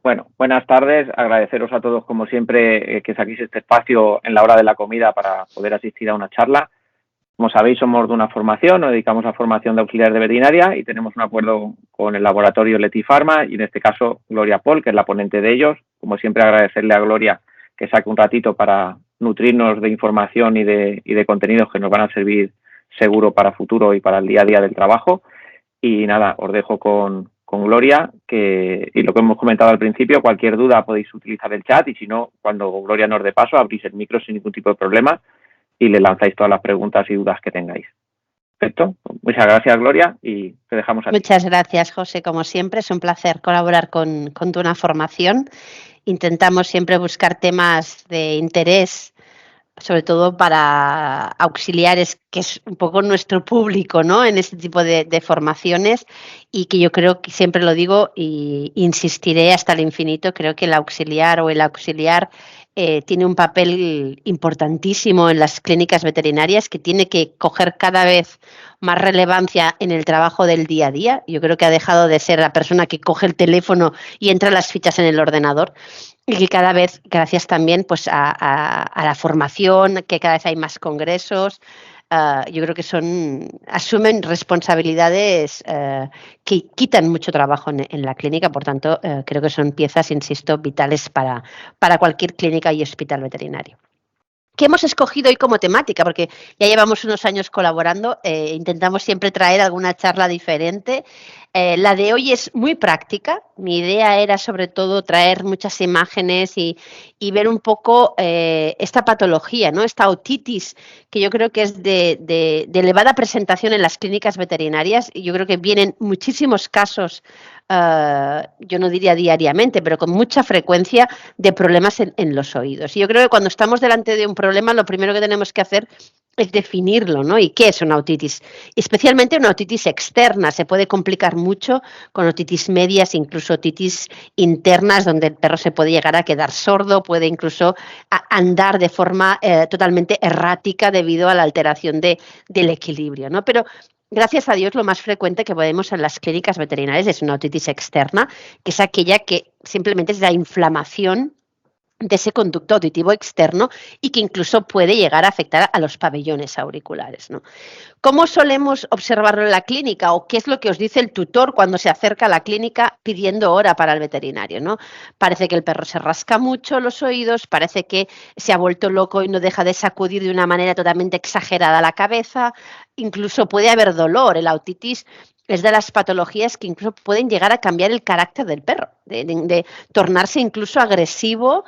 Bueno, buenas tardes. Agradeceros a todos, como siempre, que saquéis este espacio en la hora de la comida para poder asistir a una charla. Como sabéis, somos de una formación, nos dedicamos a formación de auxiliares de veterinaria y tenemos un acuerdo con el laboratorio Leti Pharma y en este caso Gloria Paul, que es la ponente de ellos. Como siempre, agradecerle a Gloria que saque un ratito para nutrirnos de información y de contenidos que nos van a servir seguro para futuro y para el día a día del trabajo. Y nada, os dejo con Gloria, y lo que hemos comentado al principio, cualquier duda podéis utilizar el chat y si no, cuando Gloria nos dé paso, abrís el micro sin ningún tipo de problema y le lanzáis todas las preguntas y dudas que tengáis. Perfecto. Muchas gracias, Gloria, y te dejamos aquí. Muchas gracias, José. Como siempre, es un placer colaborar con tu formación. Intentamos siempre buscar temas de interés, sobre todo para auxiliares, que es un poco nuestro público, ¿no?, en este tipo de formaciones, y que yo creo que siempre lo digo y insistiré hasta el infinito, creo que el auxiliar o el auxiliar tiene un papel importantísimo en las clínicas veterinarias que tiene que coger cada vez más relevancia en el trabajo del día a día. Yo creo que ha dejado de ser la persona que coge el teléfono y entra las fichas en el ordenador y que cada vez, gracias también pues a la formación, que cada vez hay más congresos, yo creo que asumen responsabilidades que quitan mucho trabajo en la clínica, por tanto, creo que son piezas, insisto, vitales para cualquier clínica y hospital veterinario. ¿Qué hemos escogido hoy como temática? Porque ya llevamos unos años colaborando, intentamos siempre traer alguna charla diferente. La de hoy es muy práctica. Mi idea era sobre todo traer muchas imágenes y ver un poco esta patología, ¿no?, esta otitis, que yo creo que es de elevada presentación en las clínicas veterinarias, y yo creo que vienen muchísimos casos, yo no diría diariamente, pero con mucha frecuencia, de problemas en los oídos. Y yo creo que cuando estamos delante de un problema, lo primero que tenemos que hacer es definirlo, ¿no? ¿Y qué es una otitis? Especialmente una otitis externa. Se puede complicar mucho con otitis medias, incluso otitis internas, donde el perro se puede llegar a quedar sordo, puede incluso andar de forma totalmente errática debido a la alteración del equilibrio, ¿no? Pero gracias a Dios, lo más frecuente que podemos en las clínicas veterinarias es una otitis externa, que es aquella que simplemente es la inflamación de ese conducto auditivo externo y que incluso puede llegar a afectar a los pabellones auriculares, ¿no? ¿Cómo solemos observarlo en la clínica o qué es lo que os dice el tutor cuando se acerca a la clínica pidiendo hora para el veterinario, ¿no? Parece que el perro se rasca mucho los oídos, parece que se ha vuelto loco y no deja de sacudir de una manera totalmente exagerada la cabeza, incluso puede haber dolor. La otitis es de las patologías que incluso pueden llegar a cambiar el carácter del perro, de tornarse incluso agresivo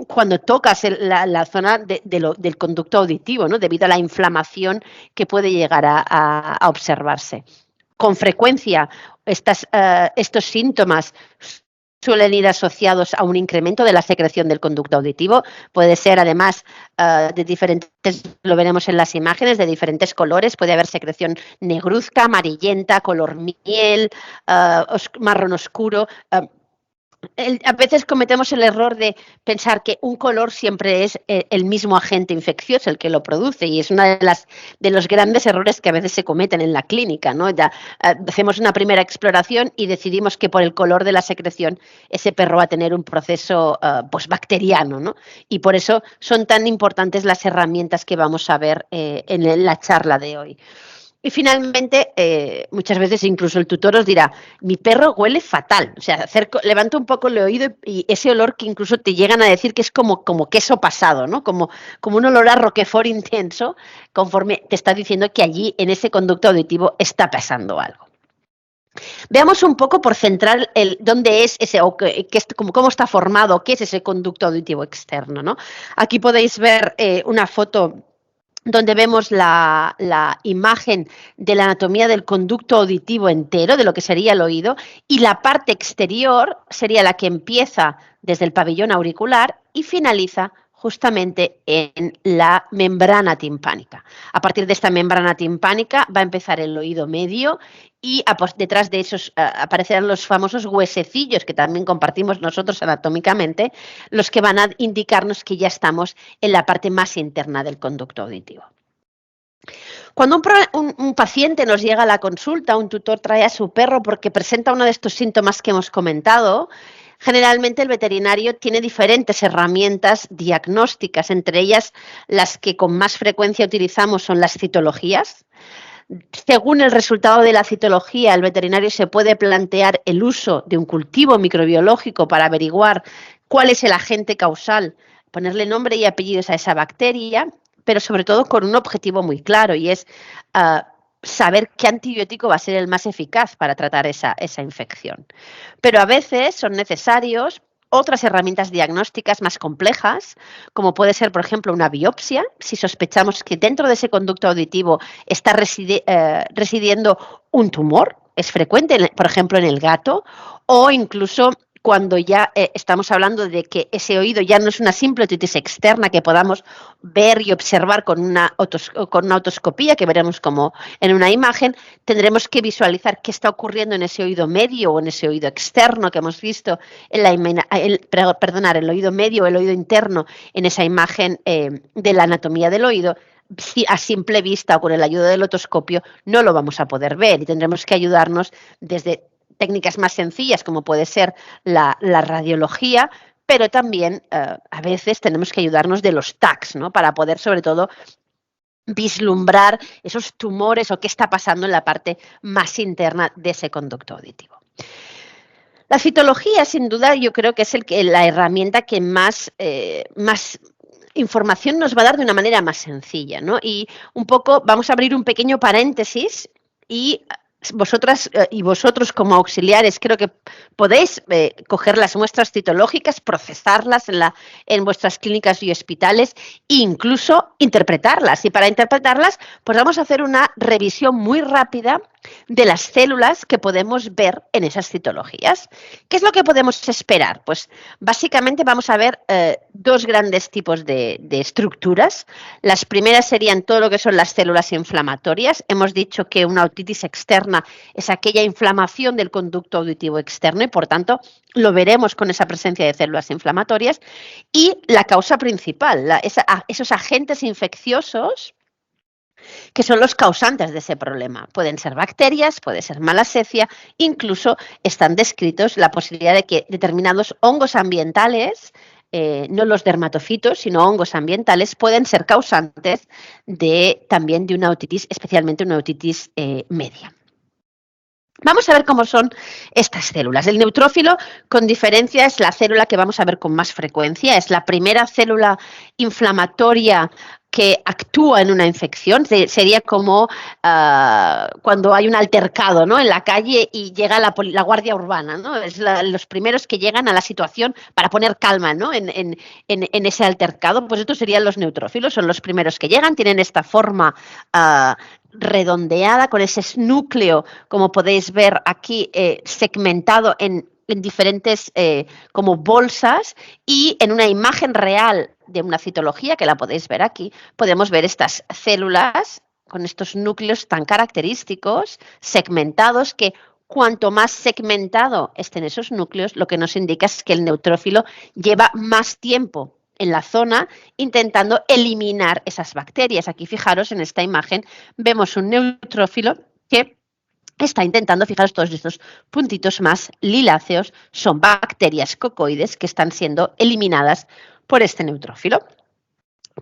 cuando tocas la zona del conducto auditivo, ¿no?, debido a la inflamación que puede llegar a observarse. Con frecuencia, estos síntomas suelen ir asociados a un incremento de la secreción del conducto auditivo. Puede ser, además, de diferentes, lo veremos en las imágenes, de diferentes colores. Puede haber secreción negruzca, amarillenta, color miel, marrón oscuro. A veces cometemos el error de pensar que un color siempre es el mismo agente infeccioso el que lo produce, y es uno de los grandes errores que a veces se cometen en la clínica, ¿no? Ya hacemos una primera exploración y decidimos que por el color de la secreción ese perro va a tener un proceso pues bacteriano, ¿no? Y por eso son tan importantes las herramientas que vamos a ver en la charla de hoy. Y finalmente, muchas veces incluso el tutor os dirá, mi perro huele fatal. O sea, levanta un poco el oído y ese olor que incluso te llegan a decir que es como queso pasado, ¿no? Como un olor a Roquefort intenso, conforme te está diciendo que allí en ese conducto auditivo está pasando algo. Veamos un poco, por centrar, dónde es ese, o cómo está formado, qué es ese conducto auditivo externo, ¿no? Aquí podéis ver una foto donde vemos la imagen de la anatomía del conducto auditivo entero, de lo que sería el oído, y la parte exterior sería la que empieza desde el pabellón auricular y finaliza justamente en la membrana timpánica. A partir de esta membrana timpánica va a empezar el oído medio y detrás de esos aparecerán los famosos huesecillos que también compartimos nosotros anatómicamente, los que van a indicarnos que ya estamos en la parte más interna del conducto auditivo. Cuando un paciente nos llega a la consulta, un tutor trae a su perro porque presenta uno de estos síntomas que hemos comentado, Generalmente el veterinario tiene diferentes herramientas diagnósticas, entre ellas las que con más frecuencia utilizamos son las citologías. Según el resultado de la citología, el veterinario se puede plantear el uso de un cultivo microbiológico para averiguar cuál es el agente causal, ponerle nombre y apellidos a esa bacteria, pero sobre todo con un objetivo muy claro, y es saber qué antibiótico va a ser el más eficaz para tratar esa infección. Pero a veces son necesarios otras herramientas diagnósticas más complejas, como puede ser, por ejemplo, una biopsia, si sospechamos que dentro de ese conducto auditivo está residiendo un tumor, es frecuente, por ejemplo, en el gato, o incluso cuando ya estamos hablando de que ese oído ya no es una simple otitis externa que podamos ver y observar con una otoscopía, que veremos como en una imagen, tendremos que visualizar qué está ocurriendo en ese oído medio o en ese oído externo que hemos visto el oído medio o el oído interno en esa imagen de la anatomía del oído. Si a simple vista o con la ayuda del otoscopio no lo vamos a poder ver y tendremos que ayudarnos desde técnicas más sencillas como puede ser la radiología, pero también a veces tenemos que ayudarnos de los TACs, ¿no? Para poder sobre todo vislumbrar esos tumores o qué está pasando en la parte más interna de ese conducto auditivo. La citología, sin duda, yo creo que es la herramienta que más información nos va a dar de una manera más sencilla, ¿no? Y un poco, vamos a abrir un pequeño paréntesis y vosotras y vosotros como auxiliares creo que podéis coger las muestras citológicas, procesarlas en vuestras clínicas y hospitales e incluso interpretarlas. Y para interpretarlas, pues vamos a hacer una revisión muy rápida de las células que podemos ver en esas citologías. ¿Qué es lo que podemos esperar? Pues básicamente vamos a ver dos grandes tipos de estructuras. Las primeras serían todo lo que son las células inflamatorias. Hemos dicho que una otitis externa es aquella inflamación del conducto auditivo externo y por tanto lo veremos con esa presencia de células inflamatorias. Y la causa principal, esos agentes infecciosos que son los causantes de ese problema. Pueden ser bacterias, puede ser malassezia, incluso están descritos la posibilidad de que determinados hongos ambientales, no los dermatofitos, sino hongos ambientales, pueden ser causantes también de una otitis, especialmente una otitis media. Vamos a ver cómo son estas células. El neutrófilo, con diferencia, es la célula que vamos a ver con más frecuencia. Es la primera célula inflamatoria que actúa en una infección. Sería como cuando hay un altercado, ¿no?, en la calle y llega la guardia urbana, ¿no? Es los primeros que llegan a la situación para poner calma, ¿no?, en ese altercado. Pues estos serían los neutrófilos, son los primeros que llegan, tienen esta forma redondeada con ese núcleo, como podéis ver aquí, segmentado en diferentes como bolsas, y en una imagen real de una citología, que la podéis ver aquí, podemos ver estas células con estos núcleos tan característicos, segmentados, que cuanto más segmentado estén esos núcleos, lo que nos indica es que el neutrófilo lleva más tiempo en la zona intentando eliminar esas bacterias. Aquí, fijaros, en esta imagen vemos un neutrófilo que está intentando, fijaros, todos estos puntitos más liláceos son bacterias cocoides que están siendo eliminadas por este neutrófilo.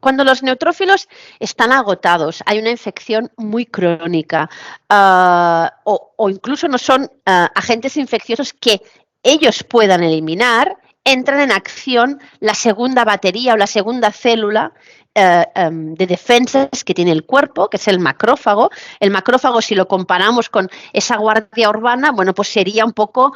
Cuando los neutrófilos están agotados, hay una infección muy crónica o incluso no son agentes infecciosos que ellos puedan eliminar, entran en acción la segunda batería o la segunda célula de defensas que tiene el cuerpo, que es el macrófago. El macrófago, si lo comparamos con esa guardia urbana, bueno, pues sería un poco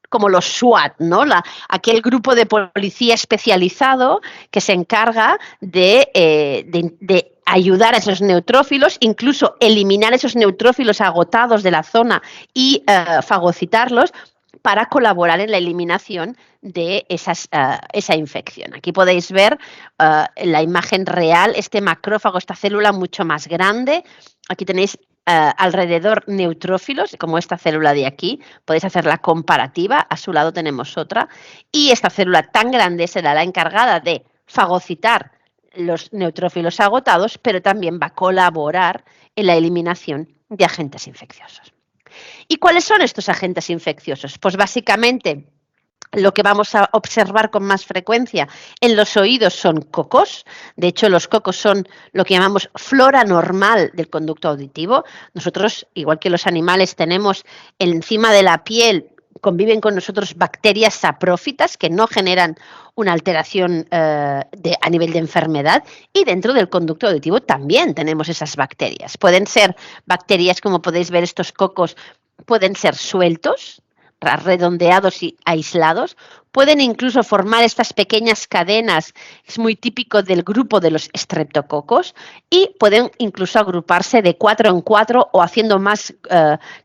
como los SWAT, ¿no? Aquel grupo de policía especializado que se encarga de ayudar a esos neutrófilos, incluso eliminar esos neutrófilos agotados de la zona y fagocitarlos, para colaborar en la eliminación de esa infección. Aquí podéis ver en la imagen real este macrófago, esta célula mucho más grande. Aquí tenéis alrededor neutrófilos, como esta célula de aquí. Podéis hacer la comparativa, a su lado tenemos otra. Y esta célula tan grande será la encargada de fagocitar los neutrófilos agotados, pero también va a colaborar en la eliminación de agentes infecciosos. ¿Y cuáles son estos agentes infecciosos? Pues básicamente lo que vamos a observar con más frecuencia en los oídos son cocos. De hecho, los cocos son lo que llamamos flora normal del conducto auditivo. Nosotros, igual que los animales, tenemos encima de la piel, conviven con nosotros bacterias saprófitas que no generan una alteración a nivel de enfermedad, y dentro del conducto auditivo también tenemos esas bacterias. Pueden ser bacterias, como podéis ver, estos cocos pueden ser sueltos, redondeados y aislados, pueden incluso formar estas pequeñas cadenas, es muy típico del grupo de los estreptococos, y pueden incluso agruparse de 4 en 4 o haciendo más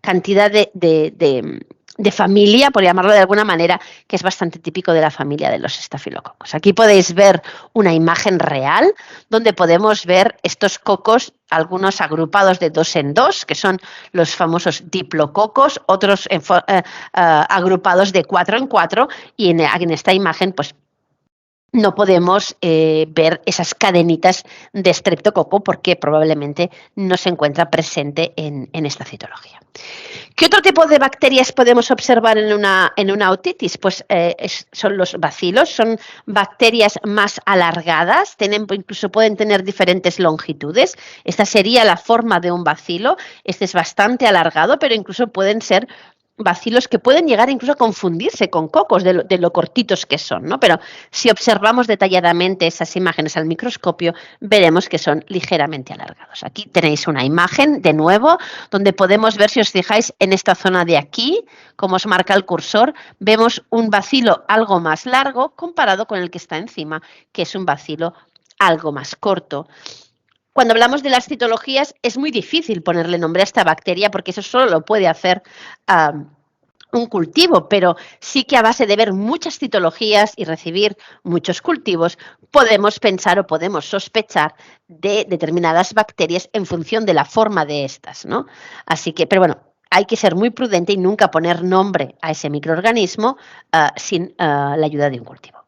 cantidad de familia, por llamarlo de alguna manera, que es bastante típico de la familia de los estafilococos. Aquí podéis ver una imagen real donde podemos ver estos cocos, algunos agrupados de 2 en 2, que son los famosos diplococos, otros agrupados de 4 en 4, y en esta imagen pues no podemos ver esas cadenitas de estreptococo porque probablemente no se encuentra presente en esta citología. ¿Qué otro tipo de bacterias podemos observar en una otitis? Pues son los bacilos, son bacterias más alargadas, incluso pueden tener diferentes longitudes. Esta sería la forma de un bacilo. Este es bastante alargado, pero incluso pueden ser bacilos que pueden llegar incluso a confundirse con cocos de lo cortitos que son, ¿no? Pero si observamos detalladamente esas imágenes al microscopio, veremos que son ligeramente alargados. Aquí tenéis una imagen, de nuevo, donde podemos ver, si os fijáis, en esta zona de aquí, como os marca el cursor, vemos un bacilo algo más largo comparado con el que está encima, que es un bacilo algo más corto. Cuando hablamos de las citologías es muy difícil ponerle nombre a esta bacteria porque eso solo lo puede hacer un cultivo, pero sí que a base de ver muchas citologías y recibir muchos cultivos podemos pensar o podemos sospechar de determinadas bacterias en función de la forma de estas, ¿no? Así que, pero bueno, hay que ser muy prudente y nunca poner nombre a ese microorganismo sin la ayuda de un cultivo.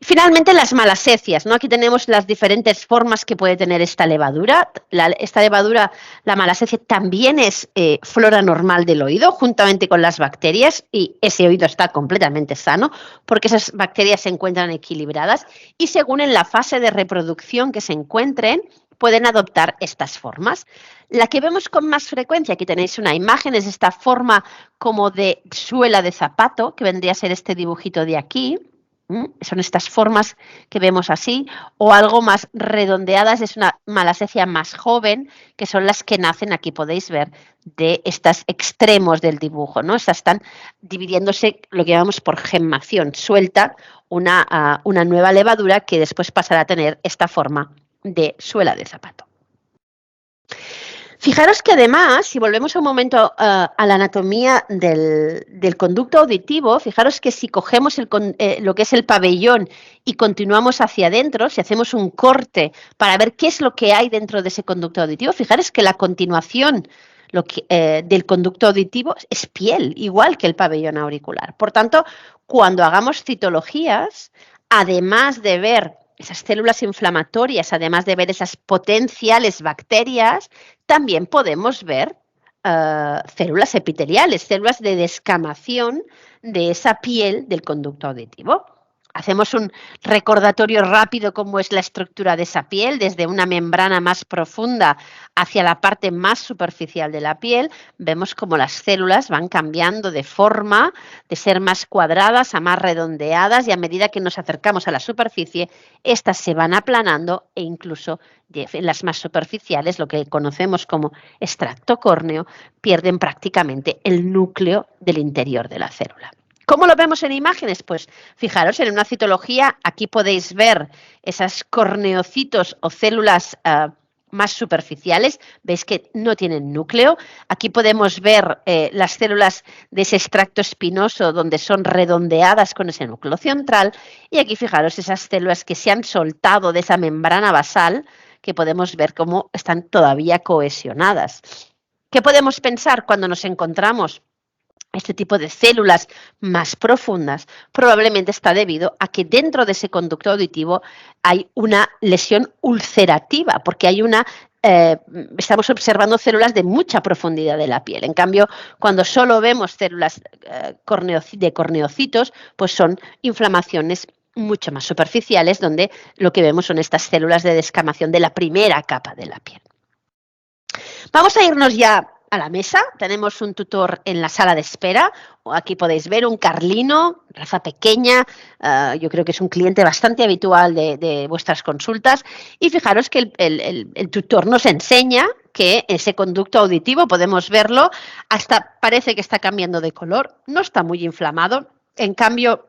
Finalmente, las malasecias, ¿no? Aquí tenemos las diferentes formas que puede tener esta levadura. Esta levadura, la malacecia, también es flora normal del oído, juntamente con las bacterias, y ese oído está completamente sano porque esas bacterias se encuentran equilibradas y según en la fase de reproducción que se encuentren, pueden adoptar estas formas. La que vemos con más frecuencia, aquí tenéis una imagen, es esta forma como de suela de zapato, que vendría a ser este dibujito de aquí. Son estas formas que vemos así, o algo más redondeadas, es una malacecia más joven, que son las que nacen, aquí podéis ver, de estos extremos del dibujo, ¿no? Estas están dividiéndose, lo que llamamos por gemmación, suelta una nueva levadura que después pasará a tener esta forma de suela de zapato. Fijaros que además, si volvemos un momento a la anatomía del conducto auditivo, fijaros que si cogemos lo que es el pabellón y continuamos hacia adentro, si hacemos un corte para ver qué es lo que hay dentro de ese conducto auditivo, fijaros que la continuación del conducto auditivo es piel, igual que el pabellón auricular. Por tanto, cuando hagamos citologías, además de ver esas células inflamatorias, además de ver esas potenciales bacterias, también podemos ver células epiteliales, células de descamación de esa piel del conducto auditivo. Hacemos un recordatorio rápido cómo es la estructura de esa piel, desde una membrana más profunda hacia la parte más superficial de la piel. Vemos cómo las células van cambiando de forma, de ser más cuadradas a más redondeadas, y a medida que nos acercamos a la superficie, estas se van aplanando e incluso en las más superficiales, lo que conocemos como extracto córneo, pierden prácticamente el núcleo del interior de la célula. ¿Cómo lo vemos en imágenes? Pues fijaros, en una citología aquí podéis ver esas corneocitos o células más superficiales, veis que no tienen núcleo. Aquí podemos ver las células de ese extracto espinoso donde son redondeadas con ese núcleo central, y aquí fijaros esas células que se han soltado de esa membrana basal, que podemos ver cómo están todavía cohesionadas. ¿Qué podemos pensar cuando nos encontramos este tipo de células más profundas? Probablemente está debido a que dentro de ese conducto auditivo hay una lesión ulcerativa, porque hay una estamos observando células de mucha profundidad de la piel. En cambio, cuando solo vemos células de corneocitos, pues son inflamaciones mucho más superficiales, donde lo que vemos son estas células de descamación de la primera capa de la piel. Vamos a irnos ya a la mesa. Tenemos un tutor en la sala de espera. Aquí podéis ver un carlino, raza pequeña. Yo creo que es un cliente bastante habitual de vuestras consultas. Y fijaros que el tutor nos enseña que ese conducto auditivo, podemos verlo, hasta parece que está cambiando de color. No está muy inflamado. En cambio,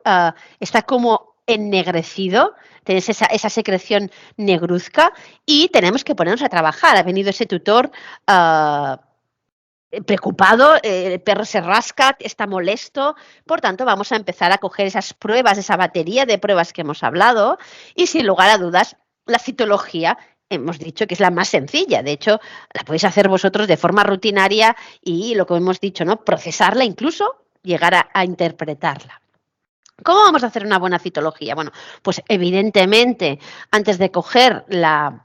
está como ennegrecido. Tenéis esa secreción negruzca y tenemos que ponernos a trabajar. Ha venido ese tutor preocupado, el perro se rasca, está molesto, por tanto vamos a empezar a coger esas pruebas, esa batería de pruebas que hemos hablado y sin lugar a dudas la citología hemos dicho que es la más sencilla, de hecho la podéis hacer vosotros de forma rutinaria y lo que hemos dicho, ¿no? Procesarla, incluso llegar a interpretarla. ¿Cómo vamos a hacer una buena citología? Bueno, pues evidentemente antes de coger la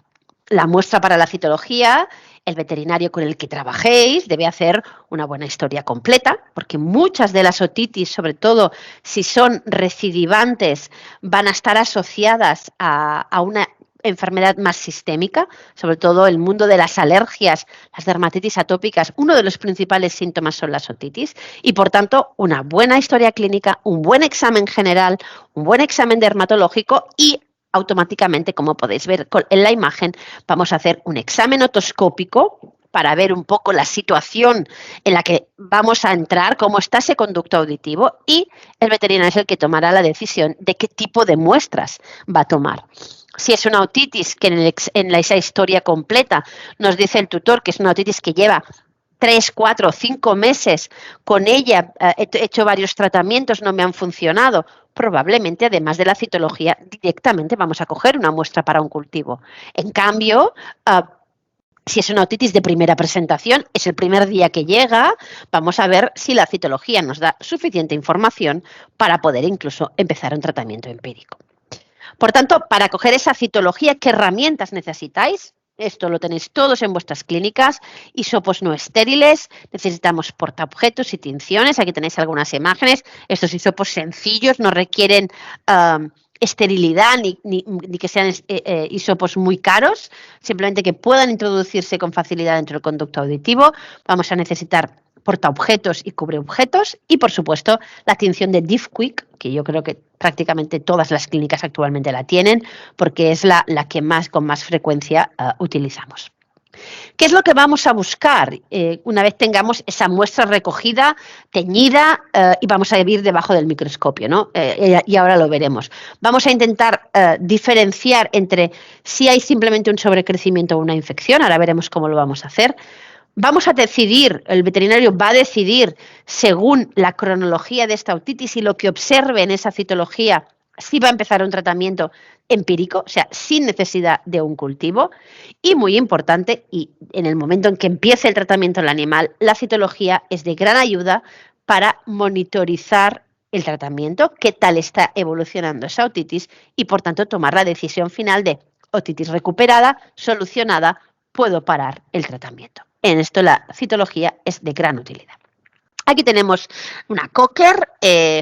muestra para la citología, el veterinario con el que trabajéis debe hacer una buena historia completa, porque muchas de las otitis, sobre todo si son recidivantes, van a estar asociadas a una enfermedad más sistémica, sobre todo el mundo de las alergias, las dermatitis atópicas, uno de los principales síntomas son las otitis y por tanto una buena historia clínica, un buen examen general, un buen examen dermatológico y automáticamente, como podéis ver en la imagen, vamos a hacer un examen otoscópico para ver un poco la situación en la que vamos a entrar, cómo está ese conducto auditivo y el veterinario es el que tomará la decisión de qué tipo de muestras va a tomar. Si es una otitis que en esa historia completa nos dice el tutor que es una otitis que lleva 3, 4, 5 meses con ella, he hecho varios tratamientos, no me han funcionado, probablemente además de la citología directamente vamos a coger una muestra para un cultivo. En cambio, si es una otitis de primera presentación, es el primer día que llega, vamos a ver si la citología nos da suficiente información para poder incluso empezar un tratamiento empírico. Por tanto, para coger esa citología, ¿qué herramientas necesitáis? Esto lo tenéis todos en vuestras clínicas, hisopos no estériles, necesitamos portaobjetos y tinciones, aquí tenéis algunas imágenes, estos hisopos sencillos no requieren esterilidad ni que sean hisopos muy caros, simplemente que puedan introducirse con facilidad dentro del conducto auditivo. Vamos a necesitar portaobjetos y cubreobjetos y, por supuesto, la tinción de Diffquick, que yo creo que prácticamente todas las clínicas actualmente la tienen, porque es la que con más frecuencia utilizamos. ¿Qué es lo que vamos a buscar una vez tengamos esa muestra recogida, teñida y vamos a ir debajo del microscopio, ¿no? Y ahora lo veremos. Vamos a intentar diferenciar entre si hay simplemente un sobrecrecimiento o una infección, ahora veremos cómo lo vamos a hacer. Vamos a decidir, el veterinario va a decidir según la cronología de esta otitis y lo que observe en esa citología si va a empezar un tratamiento empírico, o sea, sin necesidad de un cultivo. Y muy importante, y en el momento en que empiece el tratamiento en el animal, la citología es de gran ayuda para monitorizar el tratamiento, qué tal está evolucionando esa otitis y, por tanto, tomar la decisión final de otitis recuperada, solucionada, puedo parar el tratamiento. En esto la citología es de gran utilidad. Aquí tenemos una cocker,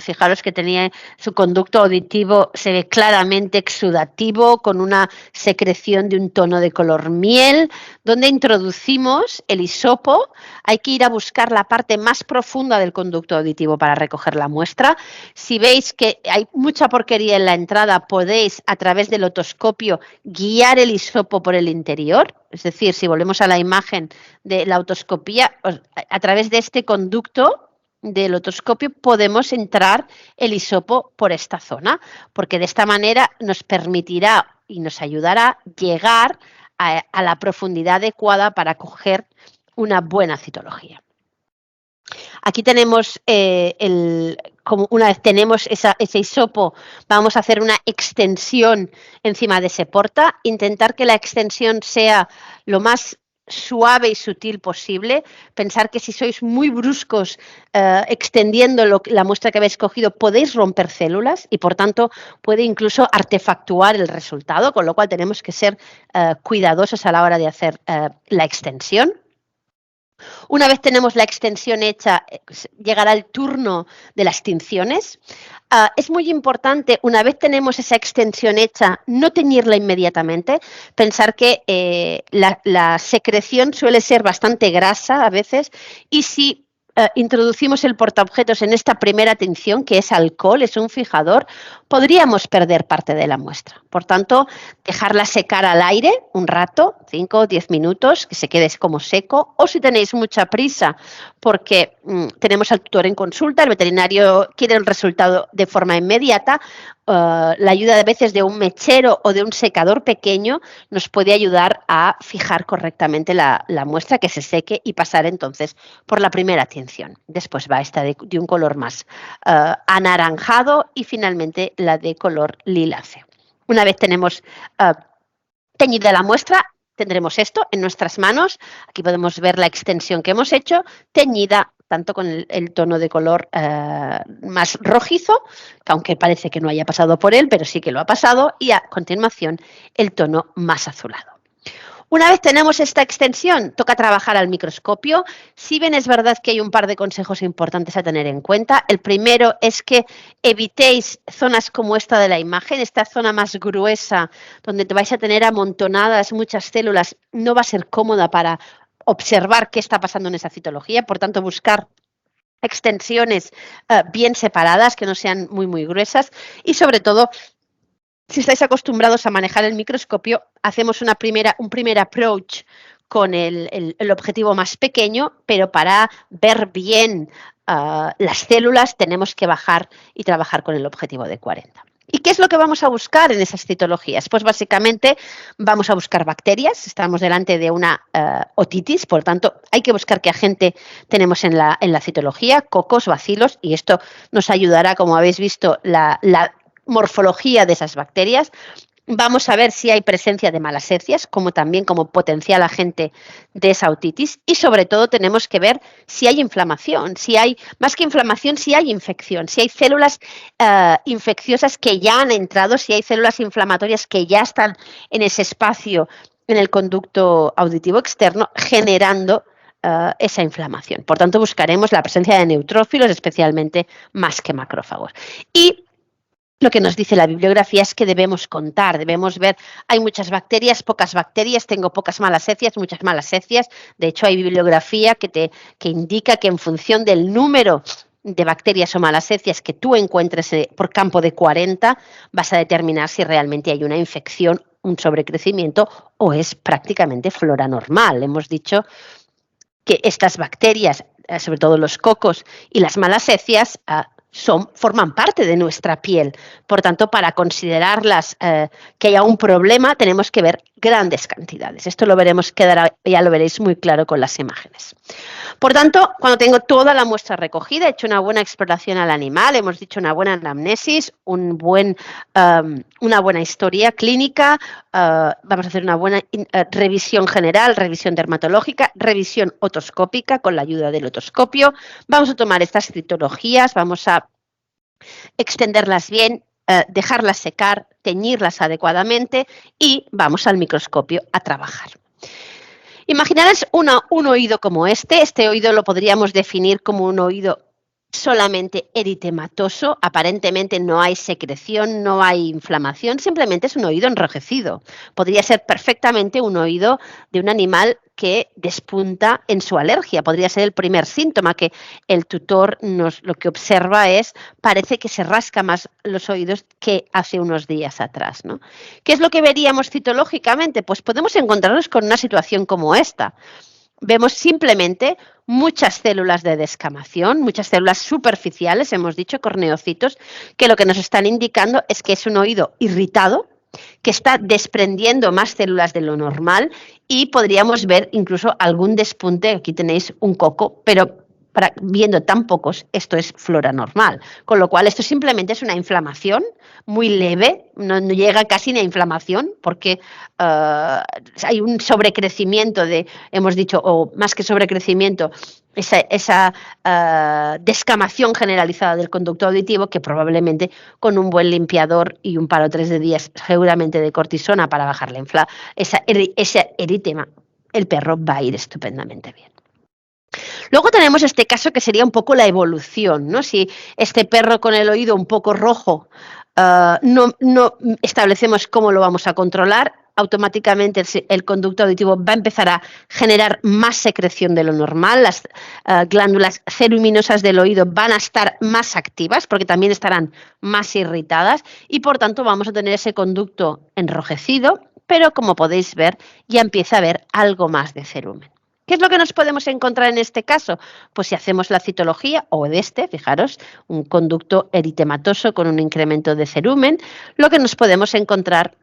fijaros que tenía su conducto auditivo, se ve claramente exudativo, con una secreción de un tono de color miel, donde introducimos el hisopo. Hay que ir a buscar la parte más profunda del conducto auditivo para recoger la muestra. Si veis que hay mucha porquería en la entrada, podéis a través del otoscopio guiar el hisopo por el interior. Es decir, si volvemos a la imagen de la otoscopía, a través de este conducto del otoscopio podemos entrar el hisopo por esta zona, porque de esta manera nos permitirá y nos ayudará a llegar a la profundidad adecuada para coger una buena citología. Aquí tenemos, como una vez tenemos ese hisopo, vamos a hacer una extensión encima de ese porta, intentar que la extensión sea lo más suave y sutil posible. Pensar que si sois muy bruscos extendiendo la muestra que habéis cogido, podéis romper células y por tanto puede incluso artefactuar el resultado, con lo cual tenemos que ser cuidadosos a la hora de hacer la extensión. Una vez tenemos la extensión hecha, llegará el turno de las tinciones. Es muy importante, una vez tenemos esa extensión hecha, no teñirla inmediatamente. Pensar que la secreción suele ser bastante grasa a veces y si introducimos el portaobjetos en esta primera tinción, que es alcohol, es un fijador, podríamos perder parte de la muestra. Por tanto, dejarla secar al aire un rato, 5 o 10 minutos, que se quede como seco, o si tenéis mucha prisa porque tenemos al tutor en consulta, el veterinario quiere el resultado de forma inmediata, la ayuda a veces de un mechero o de un secador pequeño nos puede ayudar a fijar correctamente la muestra, que se seque y pasar entonces por la primera tinción. Después va esta de un color más anaranjado y finalmente la de color liláceo. Una vez tenemos teñida la muestra, tendremos esto en nuestras manos. Aquí podemos ver la extensión que hemos hecho, teñida tanto con el tono de color más rojizo, que aunque parece que no haya pasado por él, pero sí que lo ha pasado, y a continuación el tono más azulado. Una vez tenemos esta extensión, toca trabajar al microscopio. Si bien es verdad que hay un par de consejos importantes a tener en cuenta. El primero es que evitéis zonas como esta de la imagen, esta zona más gruesa, donde te vais a tener amontonadas muchas células, no va a ser cómoda para observar qué está pasando en esa citología. Por tanto, buscar extensiones bien separadas, que no sean muy gruesas y sobre todo, si estáis acostumbrados a manejar el microscopio, hacemos un primer approach con el objetivo más pequeño, pero para ver bien las células tenemos que bajar y trabajar con el objetivo de 40. ¿Y qué es lo que vamos a buscar en esas citologías? Pues básicamente vamos a buscar bacterias. Estamos delante de una otitis, por tanto hay que buscar qué agente tenemos en la citología, cocos, bacilos, y esto nos ayudará, como habéis visto, la morfología de esas bacterias. Vamos a ver si hay presencia de malasecias, como también como potencial agente de esa otitis, y sobre todo tenemos que ver si hay inflamación, si hay, más que inflamación, si hay infección, si hay células infecciosas que ya han entrado, si hay células inflamatorias que ya están en ese espacio, en el conducto auditivo externo, generando esa inflamación. Por tanto, buscaremos la presencia de neutrófilos, especialmente más que macrófagos. Y lo que nos dice la bibliografía es que debemos contar, debemos ver, hay muchas bacterias, pocas bacterias, tengo pocas malasecias, muchas malasecias. De hecho, hay bibliografía que indica que en función del número de bacterias o malasecias que tú encuentres por campo de 40, vas a determinar si realmente hay una infección, un sobrecrecimiento o es prácticamente flora normal. Hemos dicho que estas bacterias, sobre todo los cocos y las malasecias, forman parte de nuestra piel. Por tanto, para considerarlas que haya un problema, tenemos que ver grandes cantidades. Esto lo veremos, ya lo veréis muy claro con las imágenes. Por tanto, cuando tengo toda la muestra recogida, he hecho una buena exploración al animal, hemos dicho una buena anamnesis, una buena historia clínica, vamos a hacer una buena revisión general, revisión dermatológica, revisión otoscópica con la ayuda del otoscopio. Vamos a tomar estas citologías, vamos a extenderlas bien, dejarlas secar, teñirlas adecuadamente y vamos al microscopio a trabajar. Imaginaros un oído como este oído lo podríamos definir como un oído solamente eritematoso, aparentemente no hay secreción, no hay inflamación, simplemente es un oído enrojecido. Podría ser perfectamente un oído de un animal que despunta en su alergia. Podría ser el primer síntoma, que el tutor lo que observa es, parece que se rasca más los oídos que hace unos días atrás, ¿no? ¿Qué es lo que veríamos citológicamente? Pues podemos encontrarnos con una situación como esta. Vemos simplemente muchas células de descamación, muchas células superficiales, hemos dicho corneocitos, que lo que nos están indicando es que es un oído irritado, que está desprendiendo más células de lo normal y podríamos ver incluso algún despunte. Aquí tenéis un coco, pero viendo tan pocos, esto es flora normal. Con lo cual, esto simplemente es una inflamación muy leve, no llega casi ni a inflamación, porque hay un sobrecrecimiento hemos dicho, o más que sobrecrecimiento, esa descamación generalizada del conducto auditivo, que probablemente con un buen limpiador y un par o tres de días seguramente de cortisona para bajar ese eritema, el perro va a ir estupendamente bien. Luego tenemos este caso que sería un poco la evolución, ¿no? Si este perro con el oído un poco rojo no establecemos cómo lo vamos a controlar, automáticamente el conducto auditivo va a empezar a generar más secreción de lo normal, las glándulas ceruminosas del oído van a estar más activas porque también estarán más irritadas y por tanto vamos a tener ese conducto enrojecido, pero como podéis ver ya empieza a haber algo más de cerumen. ¿Qué es lo que nos podemos encontrar en este caso? Pues si hacemos la citología o fijaros, un conducto eritematoso con un incremento de cerumen, lo que nos podemos encontrar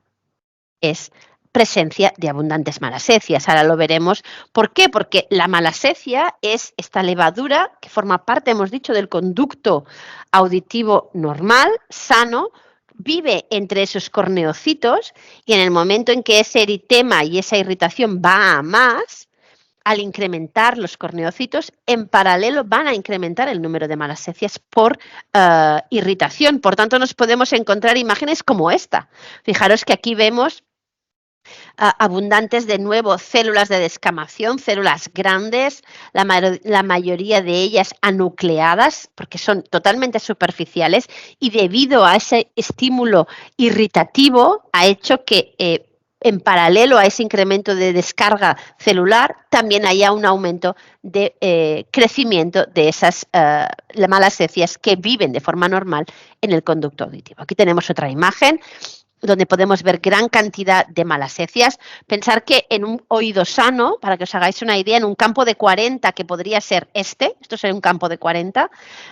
es presencia de abundantes malasecias. Ahora lo veremos. ¿Por qué? Porque la malacesia es esta levadura que forma parte, hemos dicho, del conducto auditivo normal, sano, vive entre esos corneocitos y en el momento en que ese eritema y esa irritación va a más, al incrementar los corneocitos, en paralelo van a incrementar el número de malasecias por irritación. Por tanto, nos podemos encontrar imágenes como esta. Fijaros que aquí vemos abundantes de nuevo células de descamación, células grandes, la mayoría de ellas anucleadas, porque son totalmente superficiales, y debido a ese estímulo irritativo ha hecho que en paralelo a ese incremento de descarga celular, también haya un aumento de crecimiento de esas malasecias que viven de forma normal en el conducto auditivo. Aquí tenemos otra imagen donde podemos ver gran cantidad de malasecias. Pensar que en un oído sano, para que os hagáis una idea, en un campo de 40, que podría ser esto sería un campo de 40,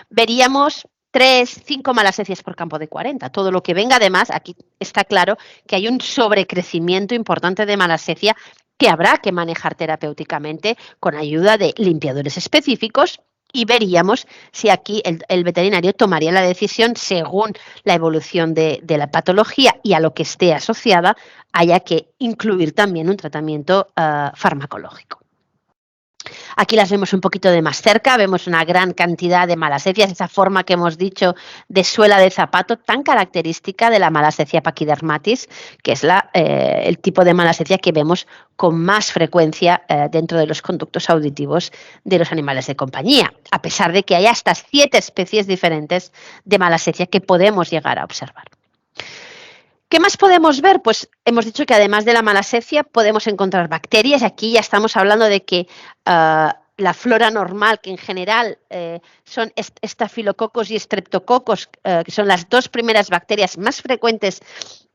veríamos 3, 5 malasecias por campo de 40. Todo lo que venga además, aquí está claro que hay un sobrecrecimiento importante de malacesia que habrá que manejar terapéuticamente con ayuda de limpiadores específicos y veríamos si aquí el veterinario tomaría la decisión según la evolución de la patología y a lo que esté asociada, haya que incluir también un tratamiento farmacológico. Aquí las vemos un poquito de más cerca, vemos una gran cantidad de malasecias, esa forma que hemos dicho de suela de zapato tan característica de la malacesia pachydermatis, que es el tipo de malacesia que vemos con más frecuencia dentro de los conductos auditivos de los animales de compañía, a pesar de que hay hasta 7 especies diferentes de malacesia que podemos llegar a observar. ¿Qué más podemos ver? Pues hemos dicho que además de la malacesia podemos encontrar bacterias. Aquí ya estamos hablando de que la flora normal, que en general son estafilococos y estreptococos, que son las 2 primeras bacterias más frecuentes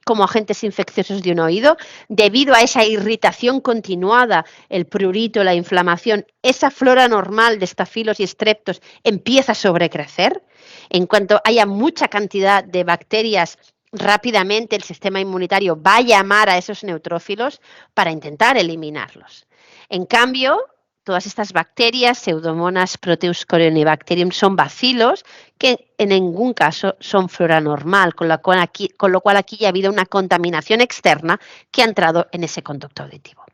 como agentes infecciosos de un oído, debido a esa irritación continuada, el prurito, la inflamación, esa flora normal de estafilos y estreptos empieza a sobrecrecer. En cuanto haya mucha cantidad de bacterias, rápidamente el sistema inmunitario va a llamar a esos neutrófilos para intentar eliminarlos. En cambio, todas estas bacterias, Pseudomonas proteus-corynebacterium, son bacilos que en ningún caso son flora normal, con lo cual aquí ya ha habido una contaminación externa que ha entrado en ese conducto auditivo.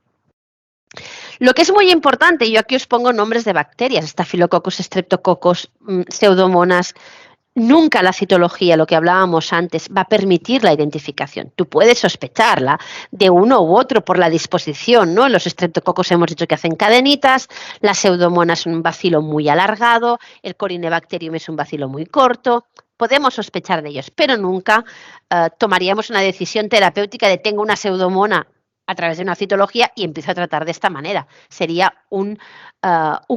Lo que es muy importante, yo aquí os pongo nombres de bacterias, Staphylococcus, Streptococcus, Pseudomonas. Nunca la citología, lo que hablábamos antes, va a permitir la identificación. Tú puedes sospecharla de uno u otro por la disposición, ¿no? Los estreptococos hemos dicho que hacen cadenitas, las pseudomonas son un bacilo muy alargado, el corynebacterium es un bacilo muy corto. Podemos sospechar de ellos, pero nunca tomaríamos una decisión terapéutica de tengo una pseudomona a través de una citología y empiezo a tratar de esta manera. Sería un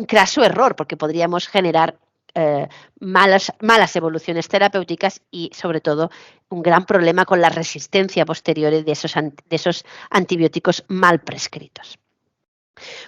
craso error porque podríamos generar malas evoluciones terapéuticas y sobre todo un gran problema con la resistencia posterior de esos antibióticos mal prescritos.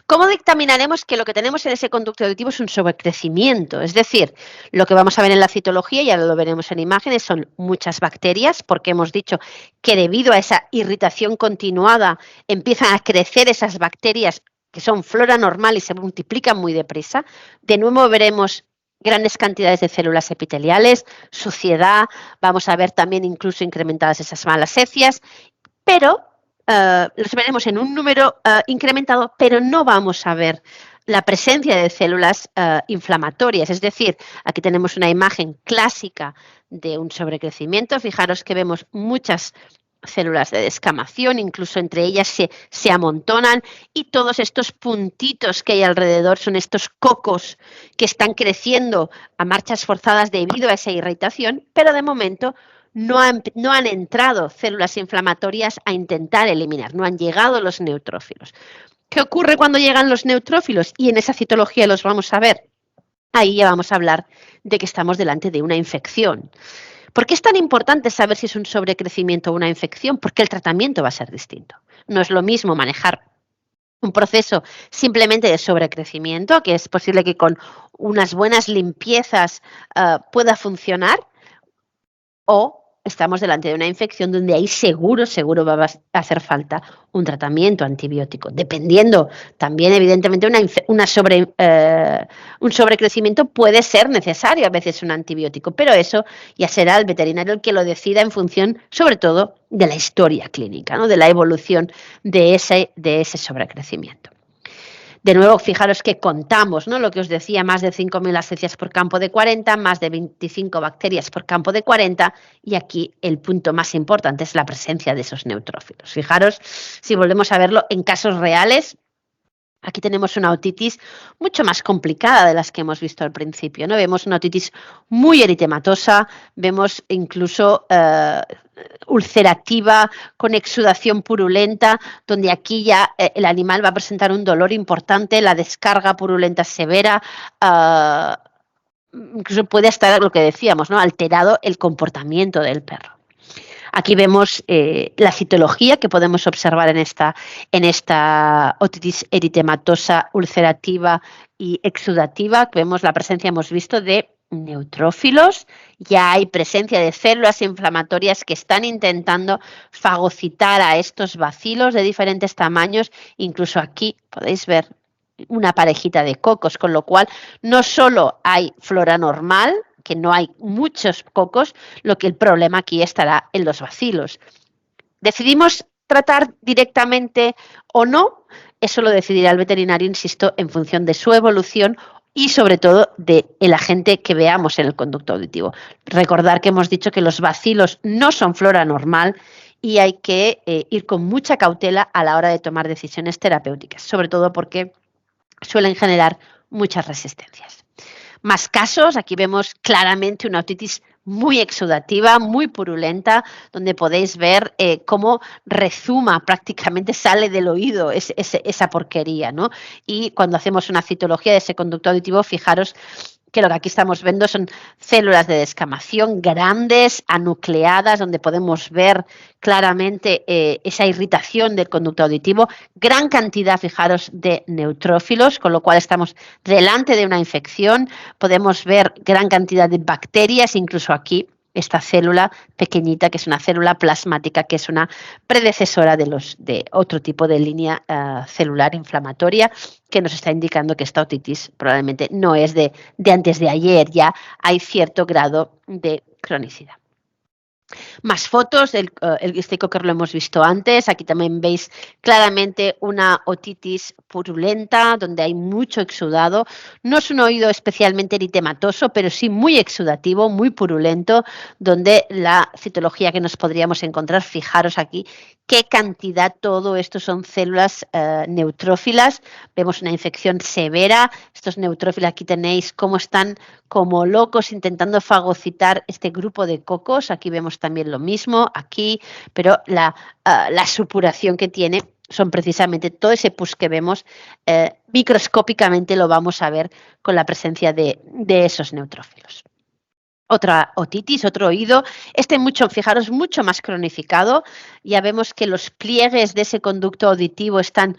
¿Cómo dictaminaremos que lo que tenemos en ese conducto auditivo es un sobrecrecimiento? Es decir, lo que vamos a ver en la citología, y ahora lo veremos en imágenes, son muchas bacterias, porque hemos dicho que debido a esa irritación continuada empiezan a crecer esas bacterias que son flora normal y se multiplican muy deprisa, de nuevo veremos grandes cantidades de células epiteliales, suciedad, vamos a ver también incluso incrementadas esas malasecias, pero los veremos en un número incrementado, pero no vamos a ver la presencia de células inflamatorias. Es decir, aquí tenemos una imagen clásica de un sobrecrecimiento. Fijaros que vemos muchas células de descamación, incluso entre ellas se amontonan, y todos estos puntitos que hay alrededor son estos cocos que están creciendo a marchas forzadas debido a esa irritación, pero de momento no han entrado células inflamatorias a intentar eliminar, no han llegado los neutrófilos. ¿Qué ocurre cuando llegan los neutrófilos? Y en esa citología los vamos a ver. Ahí ya vamos a hablar de que estamos delante de una infección. ¿Por qué es tan importante saber si es un sobrecrecimiento o una infección? Porque el tratamiento va a ser distinto. No es lo mismo manejar un proceso simplemente de sobrecrecimiento, que es posible que con unas buenas limpiezas pueda funcionar, o estamos delante de una infección donde ahí seguro va a hacer falta un tratamiento antibiótico, dependiendo también evidentemente un sobrecrecimiento puede ser necesario a veces un antibiótico, pero eso ya será el veterinario el que lo decida en función sobre todo de la historia clínica, ¿no? De la evolución de ese sobrecrecimiento. De nuevo, fijaros que contamos, ¿no? Lo que os decía, más de 5.000 asecias por campo de 40, más de 25 bacterias por campo de 40, y aquí el punto más importante es la presencia de esos neutrófilos. Fijaros, si volvemos a verlo en casos reales, aquí tenemos una otitis mucho más complicada de las que hemos visto al principio, ¿no? Vemos una otitis muy eritematosa, vemos incluso ulcerativa, con exudación purulenta, donde aquí ya el animal va a presentar un dolor importante, la descarga purulenta severa, incluso puede estar lo que decíamos, ¿no? Alterado el comportamiento del perro. Aquí vemos la citología que podemos observar en esta otitis eritematosa, ulcerativa y exudativa. Vemos la presencia, hemos visto, de neutrófilos. Ya hay presencia de células inflamatorias que están intentando fagocitar a estos bacilos de diferentes tamaños. Incluso aquí podéis ver una parejita de cocos, con lo cual no solo hay flora normal, que no hay muchos cocos, lo que el problema aquí estará en los bacilos. ¿Decidimos tratar directamente o no? Eso lo decidirá el veterinario, insisto, en función de su evolución y sobre todo del agente que veamos en el conducto auditivo. Recordar que hemos dicho que los bacilos no son flora normal y hay que ir con mucha cautela a la hora de tomar decisiones terapéuticas, sobre todo porque suelen generar muchas resistencias. Más casos, aquí vemos claramente una otitis muy exudativa, muy purulenta, donde podéis ver cómo rezuma, prácticamente sale del oído esa porquería, ¿no? Y cuando hacemos una citología de ese conducto auditivo, fijaros que lo que aquí estamos viendo son células de descamación grandes, anucleadas, donde podemos ver claramente esa irritación del conducto auditivo, gran cantidad, fijaros, de neutrófilos, con lo cual estamos delante de una infección, podemos ver gran cantidad de bacterias, incluso aquí esta célula pequeñita, que es una célula plasmática, que es una predecesora de otro tipo de línea celular inflamatoria, que nos está indicando que esta otitis probablemente no es de antes de ayer, ya hay cierto grado de cronicidad. Más fotos, este cocker lo hemos visto antes, aquí también veis claramente una otitis purulenta donde hay mucho exudado, no es un oído especialmente eritematoso, pero sí muy exudativo, muy purulento, donde la citología que nos podríamos encontrar, fijaros aquí, qué cantidad, todo esto son células neutrófilas, vemos una infección severa, estos neutrófilos aquí tenéis cómo están como locos intentando fagocitar este grupo de cocos, aquí vemos también lo mismo, aquí, pero la supuración que tiene son precisamente todo ese pus que vemos, microscópicamente lo vamos a ver con la presencia de esos neutrófilos. Otra otitis, otro oído, fijaros, mucho más cronificado. Ya vemos que los pliegues de ese conducto auditivo están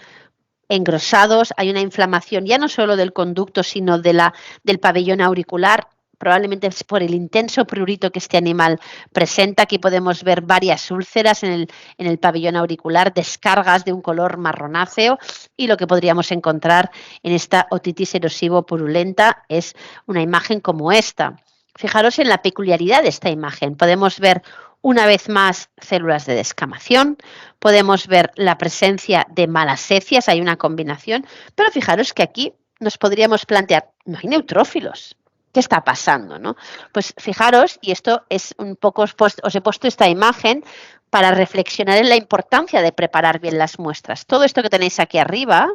engrosados, hay una inflamación ya no solo del conducto, sino del pabellón auricular. Probablemente es por el intenso prurito que este animal presenta. Aquí podemos ver varias úlceras en el pabellón auricular, descargas de un color marronáceo, y lo que podríamos encontrar en esta otitis erosivo purulenta es una imagen como esta. Fijaros en la peculiaridad de esta imagen. Podemos ver una vez más células de descamación, podemos ver la presencia de malasecias, hay una combinación, pero fijaros que aquí nos podríamos plantear, no hay neutrófilos. ¿Qué está pasando, no? Pues fijaros, y esto es un poco, os he puesto esta imagen para reflexionar en la importancia de preparar bien las muestras. Todo esto que tenéis aquí arriba,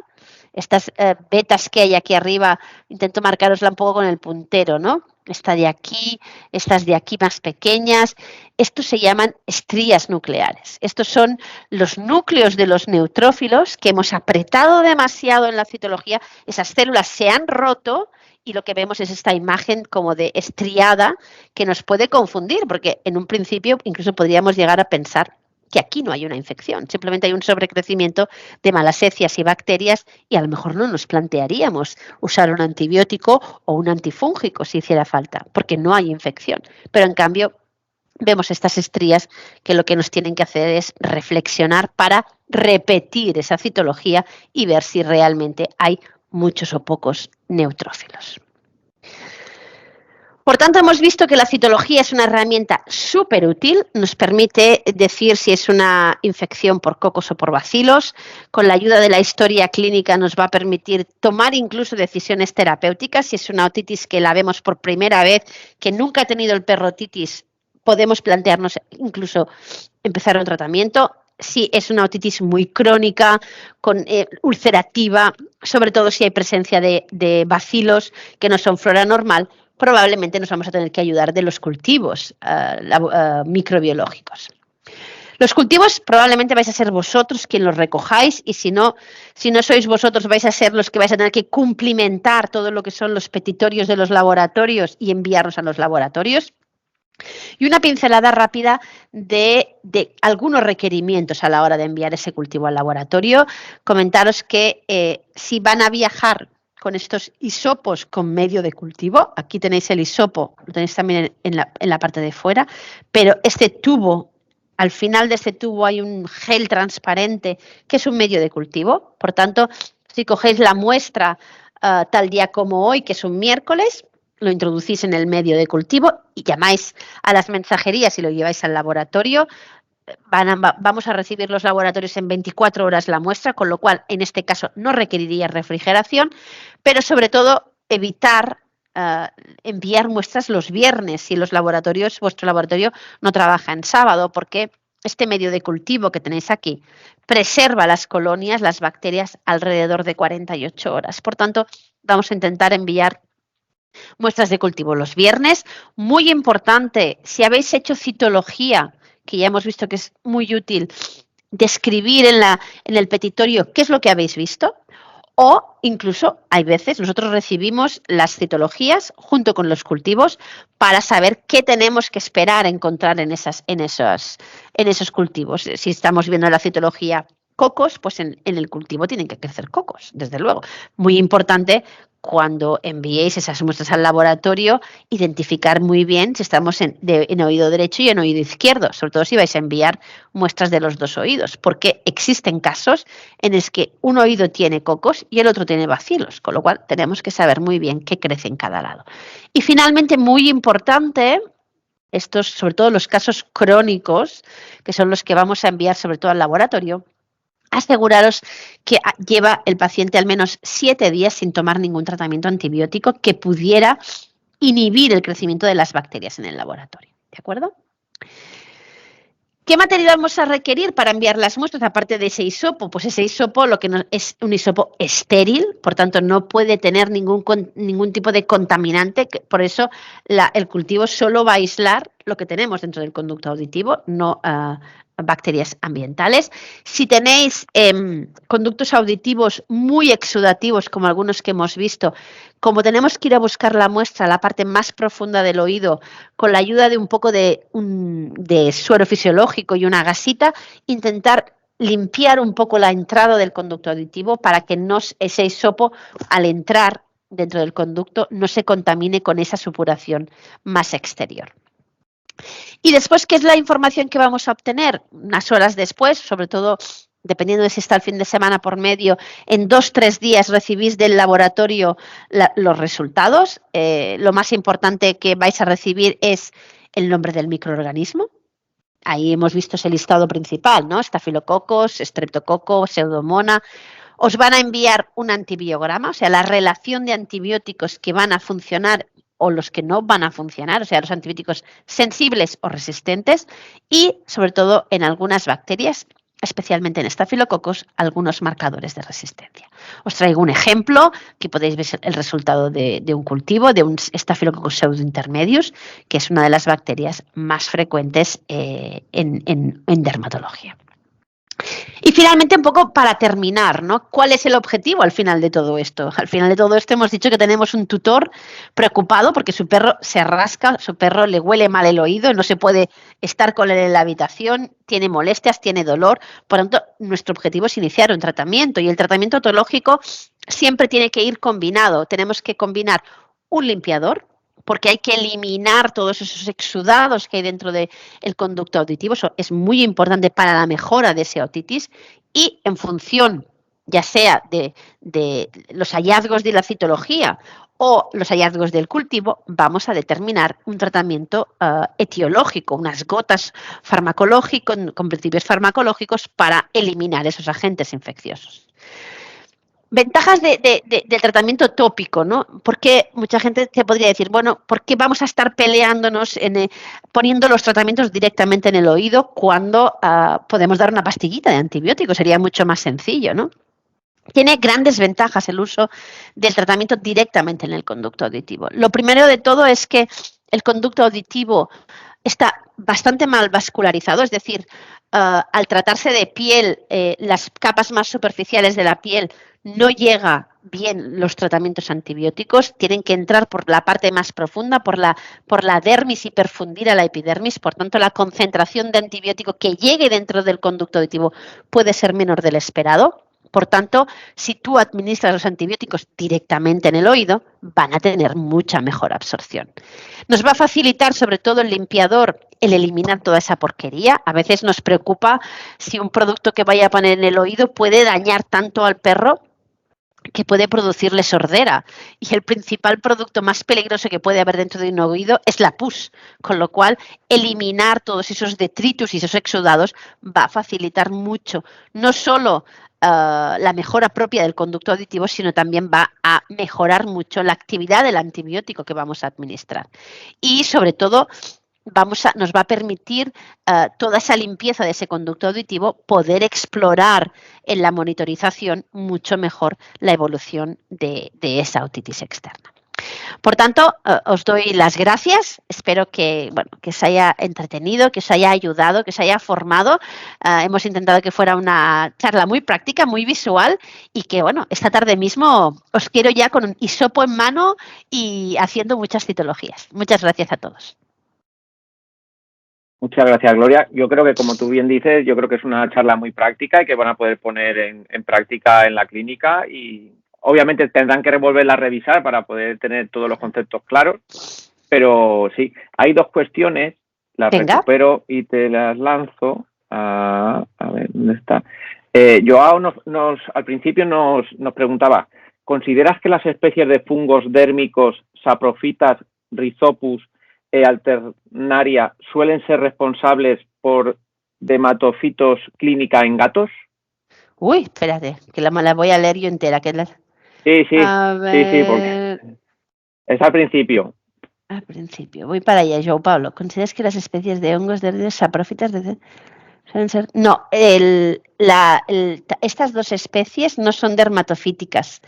estas vetas que hay aquí arriba, intento marcarosla un poco con el puntero, ¿no? Esta de aquí, estas de aquí más pequeñas, estos se llaman estrías nucleares. Estos son los núcleos de los neutrófilos que hemos apretado demasiado en la citología, esas células se han roto y lo que vemos es esta imagen como de estriada que nos puede confundir, porque en un principio incluso podríamos llegar a pensar que aquí no hay una infección, simplemente hay un sobrecrecimiento de malasecias y bacterias y a lo mejor no nos plantearíamos usar un antibiótico o un antifúngico si hiciera falta, porque no hay infección. Pero en cambio vemos estas estrías que lo que nos tienen que hacer es reflexionar para repetir esa citología y ver si realmente hay muchos o pocos neutrófilos. Por tanto, hemos visto que la citología es una herramienta súper útil, nos permite decir si es una infección por cocos o por bacilos. Con la ayuda de la historia clínica nos va a permitir tomar incluso decisiones terapéuticas. Si es una otitis que la vemos por primera vez, que nunca ha tenido el perro otitis, podemos plantearnos incluso empezar un tratamiento. Si es una otitis muy crónica, ulcerativa, sobre todo si hay presencia de bacilos que no son flora normal, probablemente nos vamos a tener que ayudar de los cultivos microbiológicos. Los cultivos probablemente vais a ser vosotros quien los recojáis y si no sois vosotros vais a ser los que vais a tener que cumplimentar todo lo que son los petitorios de los laboratorios y enviarlos a los laboratorios. Y una pincelada rápida de algunos requerimientos a la hora de enviar ese cultivo al laboratorio. Comentaros que si van a viajar con estos hisopos con medio de cultivo, aquí tenéis el hisopo, lo tenéis también en la parte de fuera, pero este tubo, al final de este tubo hay un gel transparente que es un medio de cultivo. Por tanto, si cogéis la muestra tal día como hoy, que es un miércoles, lo introducís en el medio de cultivo y llamáis a las mensajerías y lo lleváis al laboratorio. Vamos a recibir los laboratorios en 24 horas la muestra, con lo cual en este caso no requeriría refrigeración, pero sobre todo evitar enviar muestras los viernes si vuestro laboratorio no trabaja en sábado, porque este medio de cultivo que tenéis aquí preserva las colonias, las bacterias, alrededor de 48 horas. Por tanto, vamos a intentar enviar muestras de cultivo los viernes. Muy importante, si habéis hecho citología, que ya hemos visto que es muy útil, describir en el petitorio qué es lo que habéis visto. O incluso hay veces nosotros recibimos las citologías junto con los cultivos para saber qué tenemos que esperar encontrar en esos cultivos. Si estamos viendo la citología cocos, pues en el cultivo tienen que crecer cocos, desde luego. Muy importante cuando enviéis esas muestras al laboratorio, identificar muy bien si estamos en oído derecho y en oído izquierdo, sobre todo si vais a enviar muestras de los dos oídos, porque existen casos en los que un oído tiene cocos y el otro tiene bacilos, con lo cual tenemos que saber muy bien qué crece en cada lado. Y finalmente, muy importante, estos, sobre todo los casos crónicos, que son los que vamos a enviar sobre todo al laboratorio, aseguraros que lleva el paciente al menos 7 días sin tomar ningún tratamiento antibiótico que pudiera inhibir el crecimiento de las bacterias en el laboratorio. ¿De acuerdo? ¿Qué material vamos a requerir para enviar las muestras aparte de ese hisopo? Pues ese hisopo es un hisopo estéril, por tanto no puede tener ningún tipo de contaminante, por eso el cultivo solo va a aislar lo que tenemos dentro del conducto auditivo, no bacterias ambientales. Si tenéis conductos auditivos muy exudativos, como algunos que hemos visto, como tenemos que ir a buscar la muestra, la parte más profunda del oído, con la ayuda de un poco de suero fisiológico y una gasita, intentar limpiar un poco la entrada del conducto auditivo para que ese hisopo, al entrar, dentro del conducto no se contamine con esa supuración más exterior. Y después, ¿qué es la información que vamos a obtener? Unas horas después, sobre todo dependiendo de si está el fin de semana por medio, en 2-3 días recibís del laboratorio los resultados. Lo más importante que vais a recibir es el nombre del microorganismo. Ahí hemos visto ese listado principal, ¿no? Estafilococos, streptococo, pseudomonas. Os van a enviar un antibiograma, o sea, la relación de antibióticos que van a funcionar o los que no van a funcionar, o sea, los antibióticos sensibles o resistentes, y sobre todo en algunas bacterias, especialmente en estafilococos, algunos marcadores de resistencia. Os traigo un ejemplo, que podéis ver el resultado de un cultivo, de un Staphylococcus pseudointermedius, que es una de las bacterias más frecuentes en dermatología. Y finalmente, un poco para terminar, ¿no? ¿Cuál es el objetivo al final de todo esto? Al final de todo esto hemos dicho que tenemos un tutor preocupado porque su perro se rasca, su perro le huele mal el oído, no se puede estar con él en la habitación, tiene molestias, tiene dolor. Por lo tanto, nuestro objetivo es iniciar un tratamiento y el tratamiento otológico siempre tiene que ir combinado. Tenemos que combinar un limpiador, porque hay que eliminar todos esos exudados que hay dentro del conducto auditivo. Eso es muy importante para la mejora de esa otitis y en función, ya sea de los hallazgos de la citología o los hallazgos del cultivo, vamos a determinar un tratamiento etiológico, unas gotas farmacológicas, con principios farmacológicos para eliminar esos agentes infecciosos. Ventajas del tratamiento tópico, ¿no? Porque mucha gente te podría decir, bueno, ¿por qué vamos a estar peleándonos poniendo los tratamientos directamente en el oído cuando podemos dar una pastillita de antibiótico? Sería mucho más sencillo, ¿no? Tiene grandes ventajas el uso del tratamiento directamente en el conducto auditivo. Lo primero de todo es que el conducto auditivo está bastante mal vascularizado, es decir, al tratarse de piel, las capas más superficiales de la piel no llega bien los tratamientos antibióticos, tienen que entrar por la parte más profunda, por la dermis y perfundir a la epidermis, por tanto la concentración de antibiótico que llegue dentro del conducto auditivo puede ser menor del esperado. Por tanto, si tú administras los antibióticos directamente en el oído, van a tener mucha mejor absorción. Nos va a facilitar, sobre todo el limpiador, el eliminar toda esa porquería. A veces nos preocupa si un producto que vaya a poner en el oído puede dañar tanto al perro que puede producirle sordera. Y el principal producto más peligroso que puede haber dentro de un oído es la pus, con lo cual eliminar todos esos detritus y esos exudados va a facilitar mucho, no solo la mejora propia del conducto auditivo, sino también va a mejorar mucho la actividad del antibiótico que vamos a administrar. Y sobre todo, nos va a permitir toda esa limpieza de ese conducto auditivo, poder explorar en la monitorización mucho mejor la evolución de esa otitis externa. Por tanto, os doy las gracias. Espero que os haya entretenido, que os haya ayudado, que os haya formado. Hemos intentado que fuera una charla muy práctica, muy visual y que, esta tarde mismo os quiero ya con un hisopo en mano y haciendo muchas citologías. Muchas gracias a todos. Muchas gracias, Gloria. Yo creo que, como tú bien dices, yo creo que es una charla muy práctica y que van a poder poner en práctica en la clínica y obviamente tendrán que volverla a revisar para poder tener todos los conceptos claros, pero sí, hay dos cuestiones, las recupero y te las lanzo. A ver, ¿dónde está? Joao al principio nos preguntaba, ¿consideras que las especies de fungos dérmicos, saprofitas, rhizopus, alternaria suelen ser responsables por dermatofitos clínica en gatos? Uy, espérate, que la voy a leer yo entera. Sí, porque es al principio. Al principio, voy para allá, João Paulo. ¿Consideras que las especies de hongos de saprófitas suelen ser? No, estas dos especies no son dermatofíticas.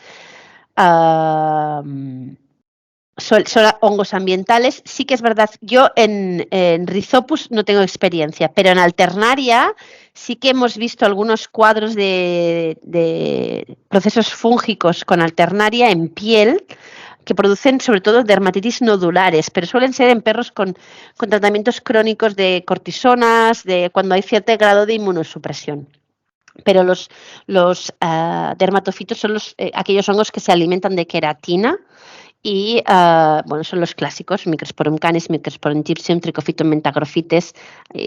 Son hongos ambientales. Sí que es verdad, yo en Rhizopus no tengo experiencia, pero en Alternaria sí que hemos visto algunos cuadros de procesos fúngicos con Alternaria en piel que producen sobre todo dermatitis nodulares, pero suelen ser en perros con tratamientos crónicos de cortisonas, de cuando hay cierto grado de inmunosupresión. pero los dermatofitos son aquellos hongos que se alimentan de queratina y bueno, son los clásicos: Microsporum canis, Microsporum gypsum, Trichophyton mentagrophytes,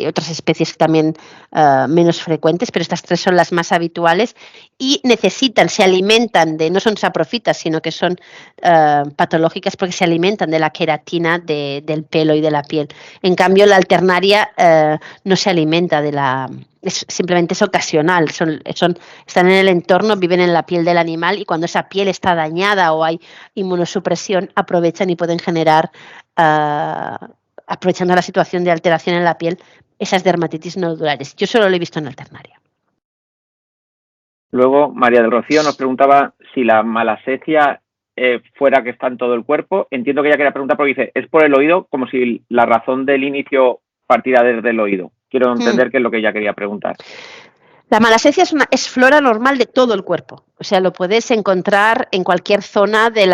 otras especies también menos frecuentes, pero estas tres son las más habituales y se alimentan no son saprofitas, sino que son patológicas porque se alimentan de la queratina del pelo y de la piel. En cambio, la alternaria no se alimenta simplemente es ocasional, están en el entorno, viven en la piel del animal, y cuando esa piel está dañada o hay inmunosupresión, aprovechan y pueden generar, aprovechando la situación de alteración en la piel, esas dermatitis nodulares. Yo solo lo he visto en alternaria. Luego, María del Rocío nos preguntaba si la malacesia fuera que está en todo el cuerpo. Entiendo que ella quería preguntar porque dice, es por el oído, como si la razón del inicio partiera desde el oído. Quiero entender qué es lo que ella quería preguntar. La malacesia es flora normal de todo el cuerpo, o sea, lo puedes encontrar en cualquier zona del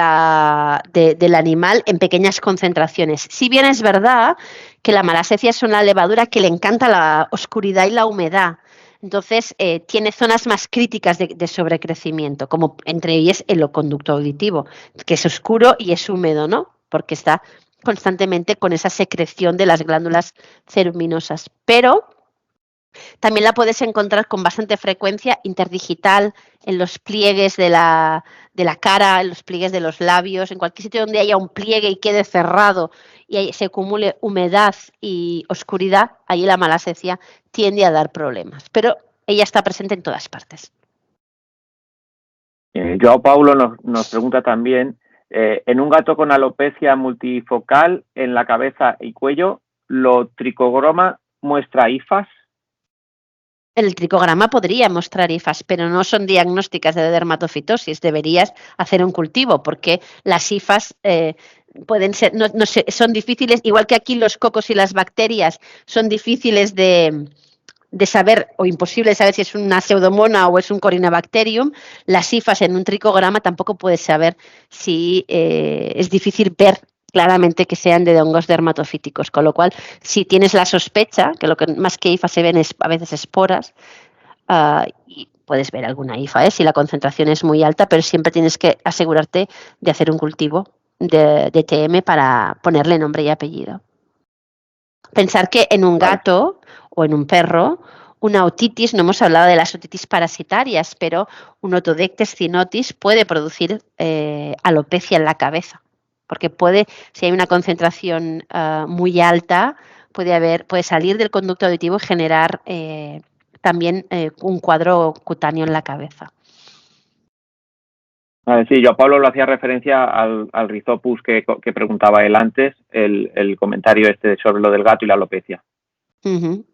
animal en pequeñas concentraciones. Si bien es verdad que la malacesia es una levadura que le encanta la oscuridad y la humedad, entonces tiene zonas más críticas de sobrecrecimiento, como entre ellas el conducto auditivo, que es oscuro y es húmedo, ¿no? Porque está constantemente con esa secreción de las glándulas ceruminosas, pero también la puedes encontrar con bastante frecuencia interdigital, en los pliegues de la cara, en los pliegues de los labios, en cualquier sitio donde haya un pliegue y quede cerrado y ahí se acumule humedad y oscuridad, ahí la malacesia tiende a dar problemas. Pero ella está presente en todas partes. Joao Paulo nos pregunta también, en un gato con alopecia multifocal en la cabeza y cuello, ¿lo tricogroma muestra hifas? El tricograma podría mostrar hifas, pero no son diagnósticas de dermatofitosis. Deberías hacer un cultivo porque las hifas pueden ser, son difíciles, igual que aquí los cocos y las bacterias son difíciles de saber, o imposible de saber si es una pseudomona o es un Corynebacterium. Las hifas en un tricograma tampoco puedes saber si es difícil ver claramente que sean de hongos dermatofíticos, con lo cual, si tienes la sospecha, que lo que más que hifas se ven es a veces esporas, y puedes ver alguna hifa, si la concentración es muy alta, pero siempre tienes que asegurarte de hacer un cultivo de TM para ponerle nombre y apellido. Pensar que en un gato o en un perro, una otitis, no hemos hablado de las otitis parasitarias, pero un Otodectes cynotis puede producir alopecia en la cabeza, porque si hay una concentración muy alta, puede salir del conducto auditivo y generar también un cuadro cutáneo en la cabeza. Sí, yo a Pablo lo hacía referencia al Rhizopus que preguntaba él antes, el comentario sobre lo del gato y la alopecia. Uh-huh.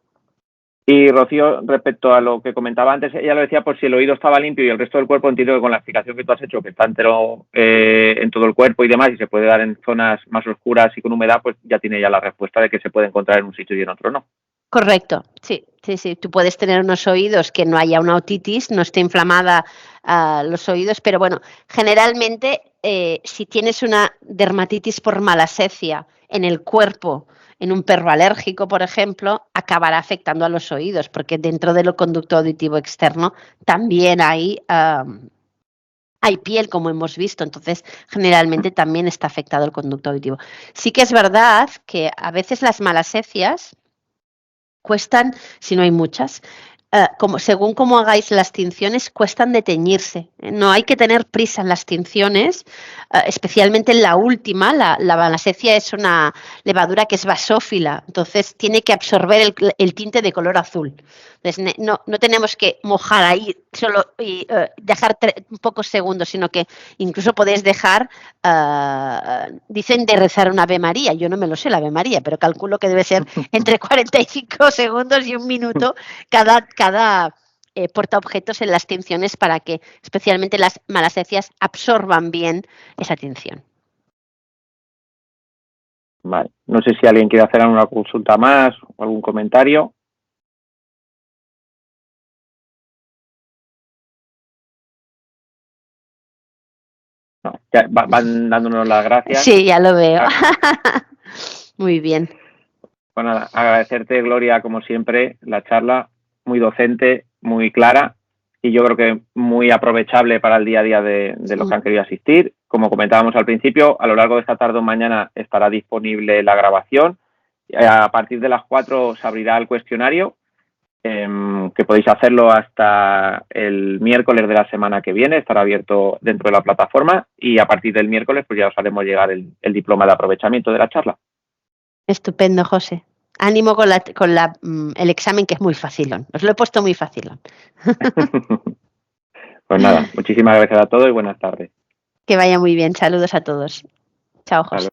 Y Rocío, respecto a lo que comentaba antes, ella lo decía por si el oído estaba limpio y el resto del cuerpo, entiendo que con la explicación que tú has hecho, que está entero en todo el cuerpo y demás, y se puede dar en zonas más oscuras y con humedad, pues ya tiene ya la respuesta de que se puede encontrar en un sitio y en otro no. Correcto, sí. Tú puedes tener unos oídos que no haya una otitis, no esté inflamada los oídos, pero bueno, generalmente si tienes una dermatitis por malacesia en el cuerpo, en un perro alérgico, por ejemplo, acabará afectando a los oídos, porque dentro del conducto auditivo externo también hay piel, como hemos visto, entonces generalmente también está afectado el conducto auditivo. Sí que es verdad que a veces las malasecias cuestan, si no hay muchas, según cómo hagáis las tinciones, cuestan de teñirse. No hay que tener prisa en las tinciones, especialmente en la última. La malacesia es una levadura que es basófila, entonces tiene que absorber el tinte de color azul. Entonces, no tenemos que mojar ahí solo y dejar pocos segundos, sino que incluso podéis dejar, dicen de rezar una Ave María. Yo no me lo sé la Ave María, pero calculo que debe ser entre 45 segundos y un minuto cada portaobjetos en las tinciones para que especialmente las malasecias absorban bien esa tinción. Vale. No sé si alguien quiere hacer alguna consulta más o algún comentario. No, ya van dándonos las gracias. Sí, ya lo veo. Muy bien. Pues nada, agradecerte, Gloria, como siempre, la charla muy docente, muy clara y yo creo que muy aprovechable para el día a día de los que han querido asistir. Como comentábamos al principio, a lo largo de esta tarde o mañana estará disponible la grabación. A partir de las 4 se abrirá el cuestionario, que podéis hacerlo hasta el miércoles de la semana que viene, estará abierto dentro de la plataforma, y a partir del miércoles pues ya os haremos llegar el diploma de aprovechamiento de la charla. Estupendo, José. Ánimo con el examen, que es muy facilón. Os lo he puesto muy facilón. Pues nada, muchísimas gracias a todos y buenas tardes. Que vaya muy bien. Saludos a todos. Chao, José.